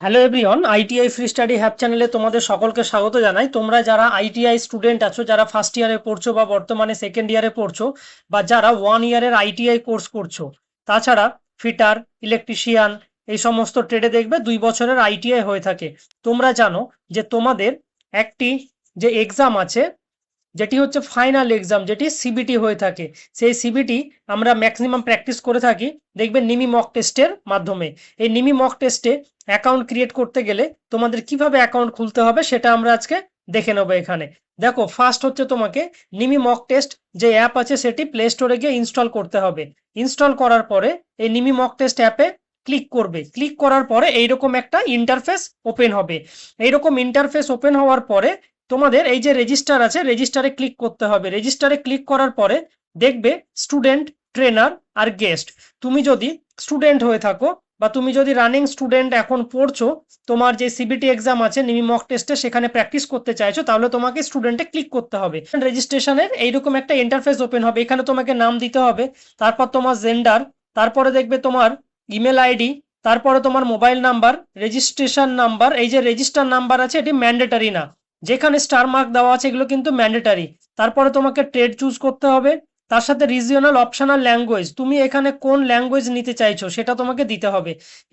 Hello everyone, ITI free study have চ্যানেলে তোমাদের সকলকে স্বাগত জানাই। তোমরা যারা আইটিআই স্টুডেন্ট আছো, যারা ফার্স্ট ইয়ারে পড়ছো বা বর্তমানে সেকেন্ড ইয়ারে পড়ছো, বা যারা 1 ইয়ারের আইটিআই কোর্স করছো, তাছাড়া ফিটার, ইলেকট্রিশিয়ান, এই সমস্ত ট্রেডে দেখবে 2 বছরের আইটিআই হয়ে থাকে। তোমরা জানো যে তোমাদের একটি যে এক্সাম আছে, যেটি হচ্ছে ফাইনাল এক্সাম, যেটি সিবিটি হয়ে থাকে। সেই সিবিটি আমরা ম্যাক্সিমাম প্র্যাকটিস করে থাকি দেখবে নিমি মক টেস্টের মাধ্যমে। এই নিমি মক টেস্টে অ্যাকাউন্ট ক্রিয়েট করতে গেলে তোমাদের কিভাবে অ্যাকাউন্ট খুলতে হবে সেটা আমরা আজকে দেখে নেবো এখানে। দেখো, ফার্স্ট হচ্ছে তোমাকে নিমি মক টেস্ট যে অ্যাপ আছে সেটি প্লে স্টোরে গিয়ে ইনস্টল করতে হবে। ইনস্টল করার পরে এই নিমি মক টেস্ট অ্যাপে ক্লিক করবে। ক্লিক করার পরে এইরকম একটা ইন্টারফেস ওপেন হবে। এইরকম ইন্টারফেস ওপেন হওয়ার পরে তোমাদের এই যে রেজিস্টার আছে, রেজিস্টারে ক্লিক করতে হবে। রেজিস্টারে ক্লিক করার পরে দেখবে স্টুডেন্ট, ট্রেনার আর গেস্ট। তুমি যদি স্টুডেন্ট হয়ে থাকো বা তুমি যদি রানিং স্টুডেন্ট এখন পড়ছো, তোমার যে সিবিটি এক্সাম আছে নিমি মক টেস্টে সেখানে প্র্যাকটিস করতে চাইছো, তাহলে তোমাকে স্টুডেন্টে ক্লিক করতে হবে। রেজিস্ট্রেশনের এইরকম একটা ইন্টারফেস ওপেন হবে। এখানে তোমাকে নাম দিতে হবে, তারপর তোমার জেন্ডার, তারপরে দেখবে তোমার ইমেল আইডি, তারপরে তোমার মোবাইল নাম্বার, রেজিস্ট্রেশন নাম্বার। এই যে রেজিস্টার নাম্বার আছে এটি ম্যান্ডেটারি না, যেখানে স্টার মার্ক দেওয়া আছে এগুলো কিন্তু ম্যান্ডেটারি। তারপরে তোমাকে ট্রেড চুজ করতে হবে, তার সাথে রিজিওনাল অপশনাল ল্যাঙ্গুয়েজ, তুমি এখানে কোন ল্যাঙ্গুয়েজ নিতে চাইছো সেটা তোমাকে দিতে হবে।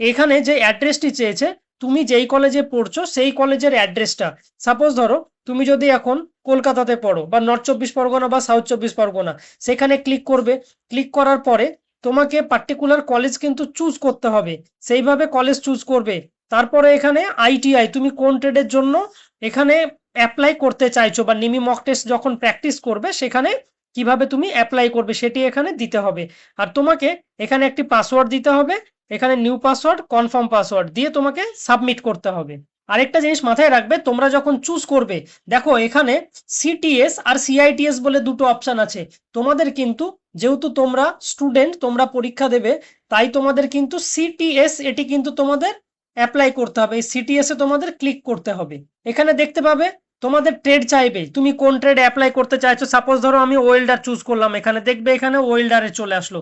এখানে যে অ্যাড্রেসটি চেয়েছে, তুমি যেই কলেজে পড়ছো সেই কলেজের অ্যাড্রেসটা। সাপোজ ধরো তুমি যদি এখন কলকাতাতে পড়ো বা নর্থ চব্বিশ পরগনা বা সাউথ চব্বিশ পরগনা, সেখানে ক্লিক করবে। ক্লিক করার পরে তোমাকে পার্টিকুলার কলেজ কিন্তু চুজ করতে হবে, সেইভাবে কলেজ চুজ করবে। তারপরে এখানে আইটিআই, তুমি কোন ট্রেডের জন্য এখানে অ্যাপ্লাই করতে চাইছো বা নিমি মক টেস্ট যখন প্র্যাকটিস করবে সেখানে কিভাবে তুমি অ্যাপ্লাই করবে সেটি এখানে দিতে হবে। আর তোমাকে এখানে একটি পাসওয়ার্ড দিতে হবে, এখানে নিউ পাসওয়ার্ড, কনফার্ম পাসওয়ার্ড দিয়ে তোমাকে সাবমিট করতে হবে। আরেকটা জিনিস মাথায় রাখবে, তোমরা যখন চুজ করবে, দেখো এখানে সিটিএস আর সিআইটিএস বলে দুটো অপশন আছে। তোমাদের কিন্তু যেহেতু তোমরা স্টুডেন্ট, তোমরা পরীক্ষা দেবে, তাই তোমাদের কিন্তু সিটিএস এটি কিন্তু তোমাদের অ্যাপ্লাই করতে হবে। এই সিটিএস এ তোমাদের ক্লিক করতে হবে। এখানে দেখতে পাবে তোমাদের ট্রেড চাইবে, তুমি কোন ট্রেড অ্যাপ্লাই করতে চাইছো। সাপোজ ধরো আমি ওয়েল্ডার চুজ করলাম, এখানে দেখবে এখানে ওয়েল্ডারে চলে আসলো।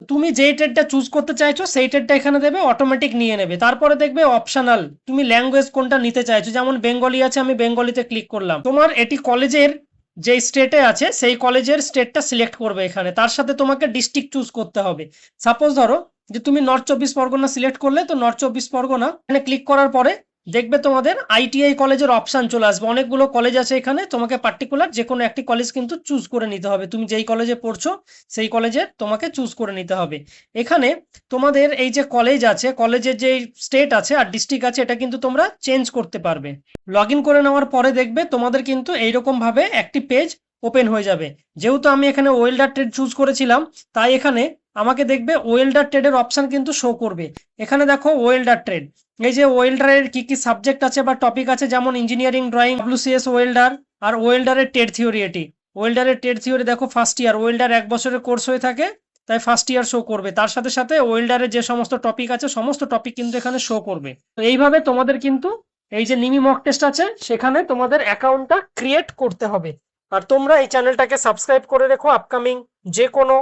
তুমি যেই ট্রেডটা চুজ করতে চাইছো সেই ট্রেডটা এখানে দেবে, অটোমেটিক নিয়ে নেবে। তারপরে দেখবে অপশনাল, তুমি ল্যাঙ্গুয়েজ কোনটা নিতে চাইছো, যেমন বেঙ্গলি আছে, আমি বেঙ্গলিতে ক্লিক করলাম। তোমার এটি কলেজের যে স্টেটে আছে সেই কলেজের স্টেটটা সিলেক্ট করবে এখানে। তার সাথে তোমাকে ডিস্ট্রিক্ট চুজ করতে হবে। সাপোজ ধরো যে তুমি নর্থ চব্বিশ পরগনা সিলেক্ট করলে, তো নর্থ চব্বিশ পরগনা এখানে ক্লিক করার পরে দেখবে তোমাদের আইটিআই কলেজের অপশন চলে আসবে। অনেকগুলো কলেজ আছে এখানে, তোমাকে পার্টিকুলার যে কোনো একটি কলেজ কিন্তু চুজ করে নিতে হবে। তুমি যেই কলেজে পড়ছো সেই কলেজের তোমাকে চুজ করে নিতে হবে। এখানে তোমাদের এই যে কলেজ আছে, কলেজের যে স্টেট আছে আর ডিস্ট্রিক্ট আছে, এটা কিন্তু তোমরা চেঞ্জ করতে পারবে। লগ ইন করে নেওয়ার পরে দেখবে তোমাদের কিন্তু এইরকম ভাবে একটি পেজ ওপেন হয়ে যাবে। যেহেতু আমি এখানে ওয়েল্ডার ট্রেড চুজ করেছিলাম, তাই এখানে আমাকে দেখবে ওয়েল্ডার ট্রেডের অপশন কিন্তু শো করবে। এখানে দেখো ওয়েল্ডার ট্রেড, এই যে ওয়েল্ডারের কি কি সাবজেক্ট আছে বা টপিক আছে, যেমন ইঞ্জিনিয়ারিং, ড্রয়িং, ডব্লিউসিএস ওয়েল্ডার, আর ওয়েল্ডারের ট্রেড থিওরি। এটি ওয়েল্ডারের ট্রেড থিওরি, দেখো ফার্স্ট ইয়ার, ওয়েল্ডার 1 বছরের কোর্স হয়ে থাকে, তাই ফার্স্ট ইয়ার শো করবে। তার সাথে সাথে ওয়েল্ডারের যে সমস্ত টপিক আছে সমস্ত টপিক কিন্তু এখানে শো করবে। তো এইভাবে তোমাদের কিন্তু এই যে নিমি মক টেস্ট আছে সেখানে তোমাদের অ্যাকাউন্টটা ক্রিয়েট করতে হবে। আর তোমরা এই চ্যানেলটাকে সাবস্ক্রাইব করে রেখো আপকামিং যে কোনো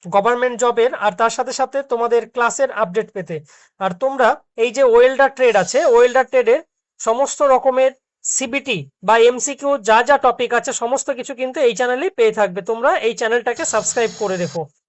গভর্নমেন্ট জবের আর তার সাথে সাথে তোমাদের ক্লাসের আপডেট পেতে। আর তোমরা এই যে ওয়েল্ডার ট্রেড আছে, ওয়েল্ডার ট্রেডের সমস্ত রকমের সিবিটি বা এমসিকিউ যা যা টপিক আছে সমস্ত কিছু কিন্তু এই চ্যানেলেই পেয়ে থাকবে। তোমরা এই চ্যানেলটাকে সাবস্ক্রাইব করে রেখো।